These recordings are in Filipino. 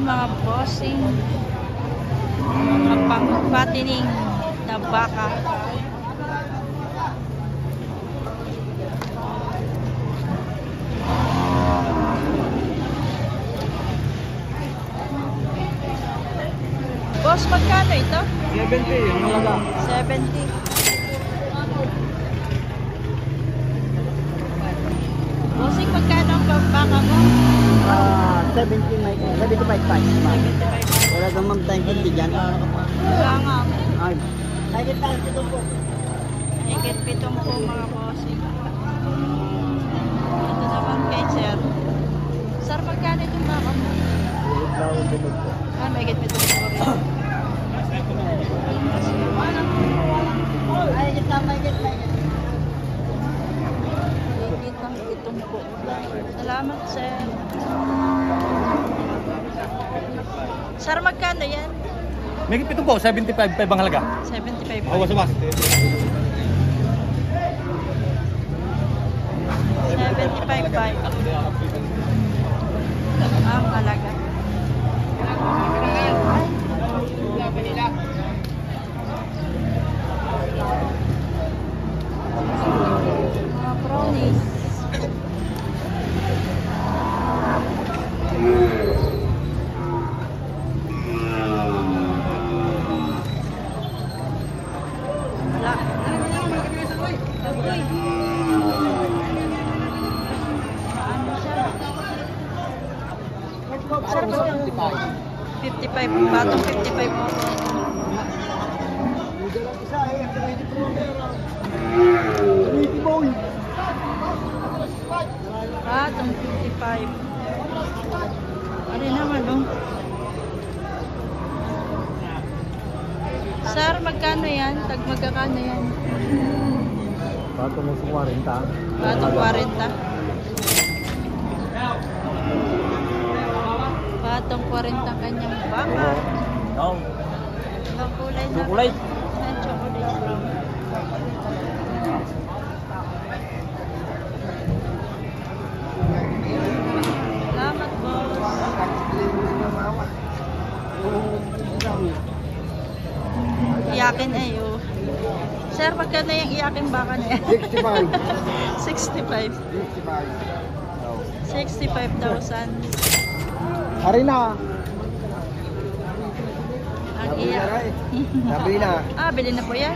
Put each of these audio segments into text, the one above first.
natin mga bossing. Mga pang-fattening na baka. Boss, magkano ito? 70 yung malaga. 70. Bossing, magkano ang baka mo? 75 price. 75. Wala kang mag-thank you dyan. Wala nga. Ay. Higit tayo dito po. Higit 7 po mga bossing. Ito naman kay sir. Sir, magkano itong baka mo? May higit 7 po rin. Ay, higit lang, higit. Kitang itong po. Salamat, sir. Sir, magkano yan? May ito po, 75 ang halaga. 75. Awas. 75 ba? Ang halaga. Mga brownies. Wala. Uy. Ano siya? Sir, 55. Batong 55 po. Batong 55. Ano naman, no? Sir, magkano yan? Tag magkakano yan? Bato mo sa 40. Batong 40. Batong 40 kanyang baka. No. Ibang kulay na. Kulay. Yan, chocolate brown. Salamat, boss. Iyakin ay, oh. Sir, magkano yung iyakin baka na yan? 65. 65. 65,000. Ari na. Ang iyak. Sabi na. Bili na po yan.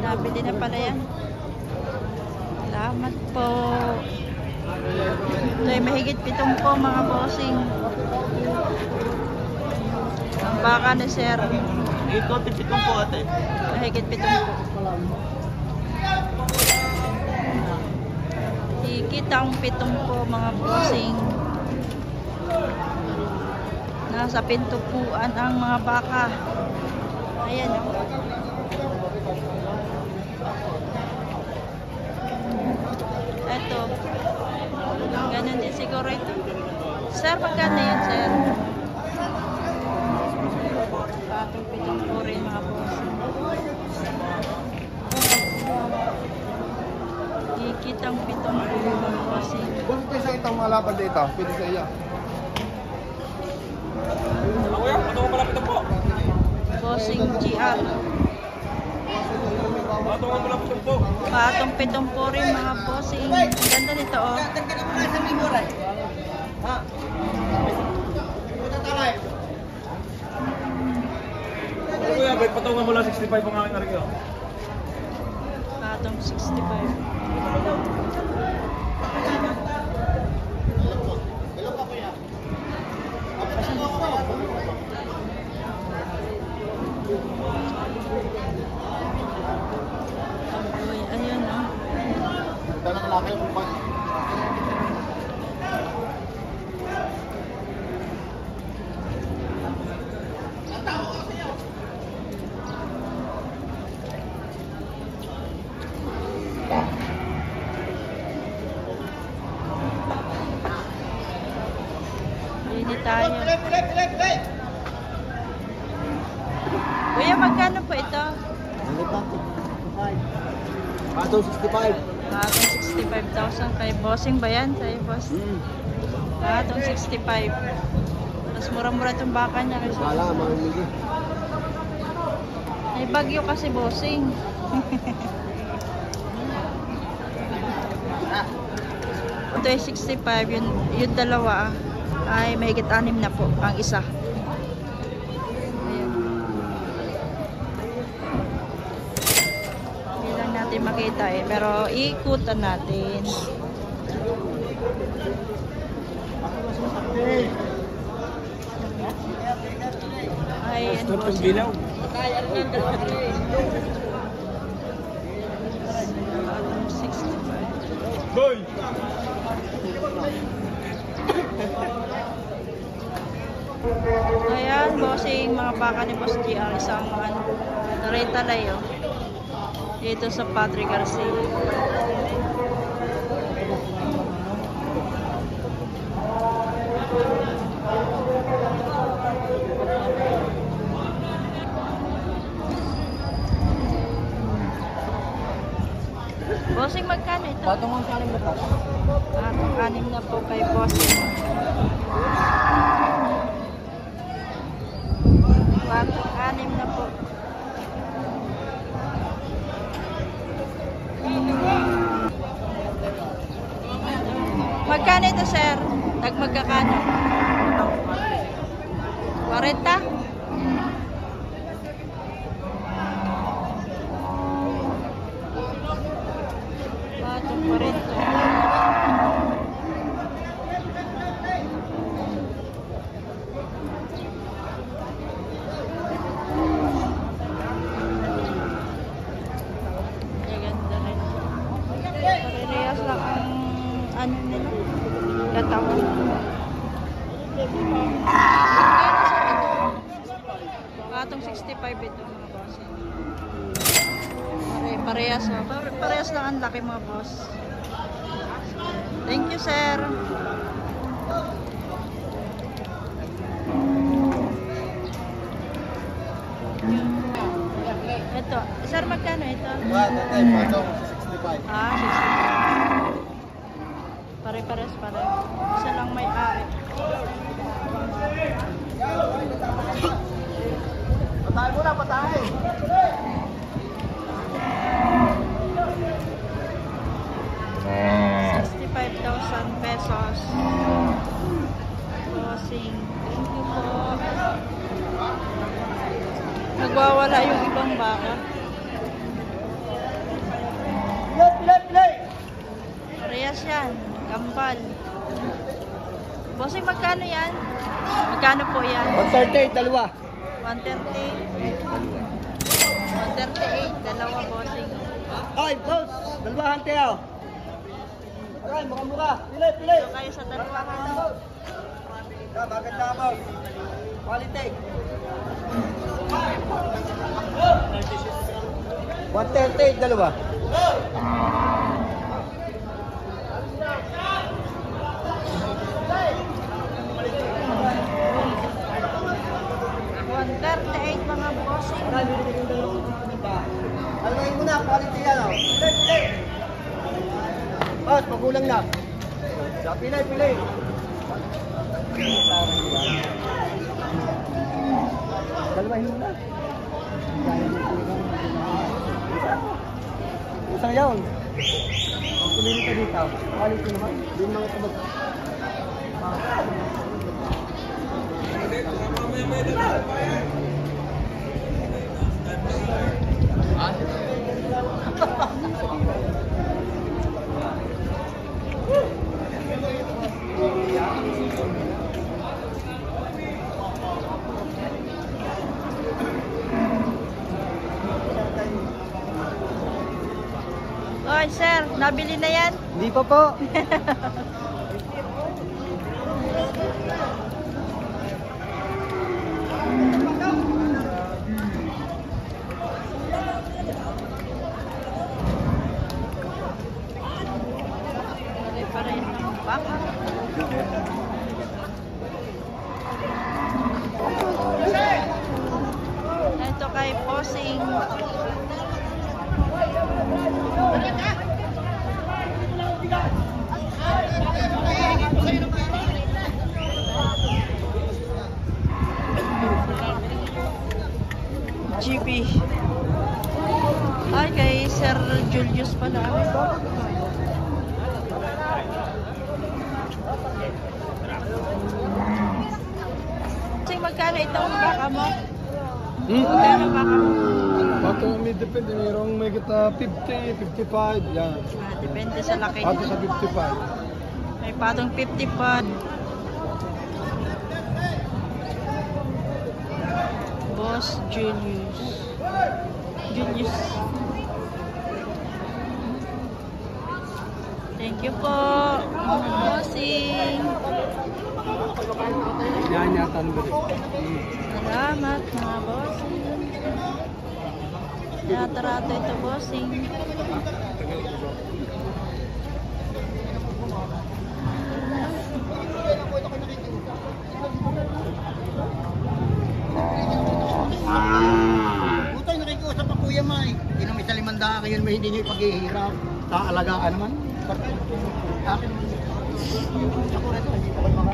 Nabili na pala yan. Salamat po. Ito ay mahigit 7 po mga bossing. Ang baka ni sir. Ito, 7 po ate. Mahigit 7 po. Higit ang 7 po mga bossing. Nasa pintupuan ang mga baka. Ayan o. Ito. Ganun din siguro ito. Sir, magkano yan, sir? Patong 7 po rin mga bossing. Higit ang 7 po mga bossing. Kung ito sa itong malaban dito, pwede sa iya. Kuya, ano ko pala po? Bossing GR. Patungan mo lang po. Patong 7 po rin mga bossing. Ang ganda nito oh. Kuya, ba't patungan mo lang 65 ang aking arigyo? Patong 65. Uy, ayun oh. Hindi tayo. Kuya, magkano po ito? Bato 65. Patong 65,000 kay bossing ba yan? Kay boss? Itong 65. Mas mura-mura itong baka niya. Kasi Wala, mamimili. may bagyo kasi, bossing. Ito ay 65. Yung dalawa ay mahigit 6 na po ang isa. Ayan. Hindi lang natin makita eh. Pero ikutan natin. Ay, ano po siya? bilaw. Atong 65. Boy! Ayan, bossing, mga baka ni Boss GR, isang naray-talay, oh. Dito sa Patrick Garcia. Bossing, magkano ito? Patong ang kanin mo pa. Atong 6 na po kay bossing. Atong 6 na po. Magkano ito, sir? Magkakano? 40? Atong 40. Ganda rin. Parehas lang ang ano nila. Katawan. Atong 65 ito mga boss. Parehas oh. Parehas lang ang laki mga boss. Thank you, sir. Ito. Sir, magkano ito? Patong 65. Ah, 65. Pare-pares pare. Isa lang may ari. Patay mo na, patay. 65,000 pesos. Bossing. Thank you po. Nagwawala yung ibang baka. Pilay! Parehas yan. Kambal. Bossing, magkano yan? Magkano po yan? 138, dalawa. 138. 138. Dalawa, bossing. Ay, boss! Dalawahan tayo. Aray, mukha-mukha. Pilay! Ito kayo sa dalawahan. Maganda, boss. Quality. 138, dalawa. Mga bossing. Almahin mo na, quality yan, oh. Pilay! Boss, pagulang na. Pilay! Dalawahin mo na. Isang yaon. Ang pumili ka dito. Quality naman. Yung mga tabag. Oy, sir, nabili na yan? Hindi pa po. Pare-pareho ng baka. Ito kay bossing. Julius pala. Kasi magkano itong baka mo? Magkano baka mo? Bato may depende, mayroong may kita 50, 55, yan. Depende sa laki. Bato sa 55. May patong 50 pa. Boss Julius. Julius. Thank you po. Bossing. Yan yata ang balik. Salamat mga bossing. Tara-tara ito bossing. Butay, nakikiusap ang kuya ma eh. Hindi naman isa 500 ngayon may hindi niyo paghihirap. Kaalagaan naman. Akin naman. Ako rin, hindi pa kayo maka...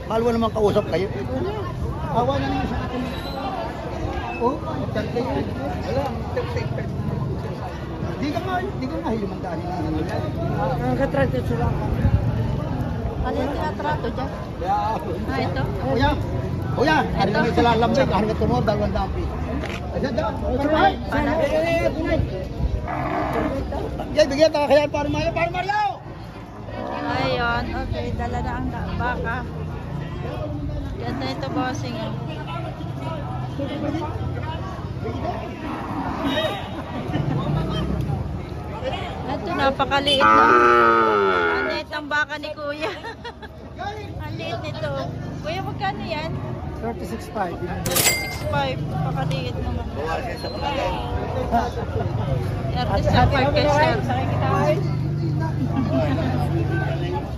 Malwa naman kausap kayo. Awa na naman sa akin. Oh, tagtay. Wala, tagtay. Di ka nga 500 Ang katrato sila. Ano yung tinatrato dyan? Ah, ito? Kuya, hari namin sila lamay, hari nga tumor, 200 piso. Ayan, parmay. Jay, bigyan tayo kaya parmay, Mario! Ayun, okay, dala na ang baka. Ganda ito bossing. Ito, napakaliit na. Ang liit ang baka ni kuya. Ang liit nito. Kuya, magkano yan? 36.5. 36.5. Napakaliit naman. 36.5 kay sir.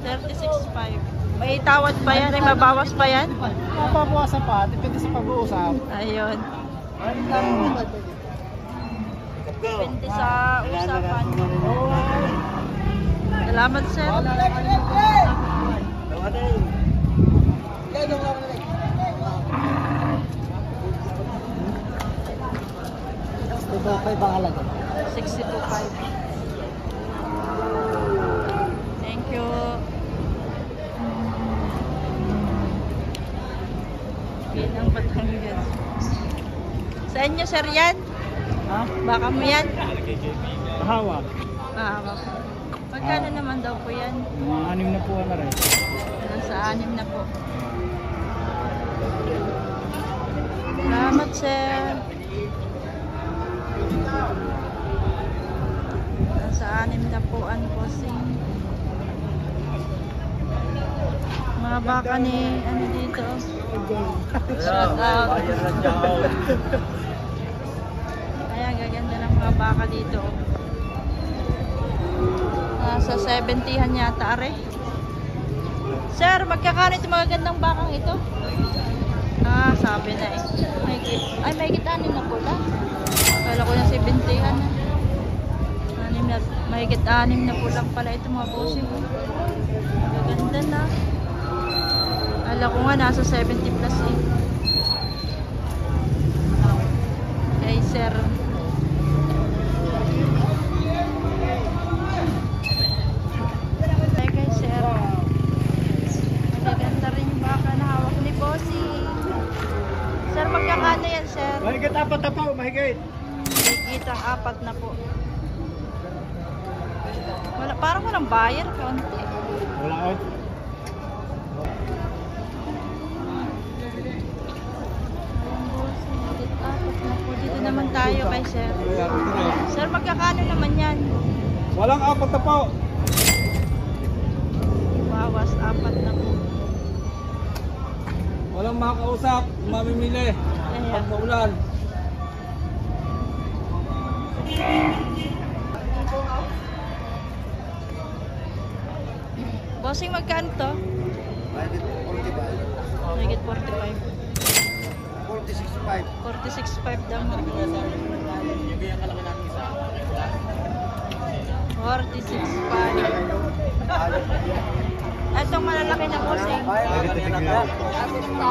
36.5. May tawad pa yan? May mabawas pa yan? Mapabawasan pa, depende sa pag-uusap. Ayun. Depende sa usapan. Salamat sir. Ito kay bahalaga. 62.5. Thank you. Ginang Batangas. Sa inyo sir yan? Ha? Baka mo yan? Hawak. Mahawak. Magkano naman daw po yan? Mga 6 na po na rin. Nasa 6 na po. Salamat sir. Nasa 6 na po ang posing. Mga baka ni ano dito. Shout out. Ayan, gaganda ng mga baka dito. Nasa 70han yata are. Sir, magkakano ito mga gandang bakang ito? Ah, sabi na eh. May git-anim na pula. Kala ko yung 70han na. May git-anim na pulang pala ito mga bossing. Magaganda na. Kala ko nga nasa 70 plus eh. Okay, sir. Okay, sir. Magaganda rin yung baka na hawak ni Bossy. Sir, magkakano yan, sir? Mahigit 4 na po, mahigit. Nakikita ang 4 na po. Parang walang buyer, konti. Wala o. Dito naman tayo kay sir. Sir, magkakano naman yan? Walang 4 na po. Bawas, 4 na po. Walang makakausap, mamimili. Pag maulan. Bossing, magkano to? Mahigit 45. 46.5 daw mo. 46.5. Itong malalaki na bossing.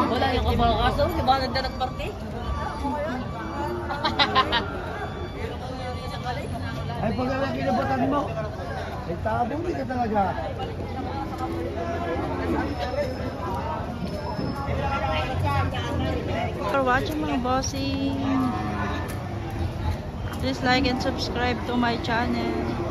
Wala yung kabalakaso, di ba nagdalag party? Ay, pag lalaki na bata May tabong ka talaga. For watching mga bossing. Please like and subscribe to my channel.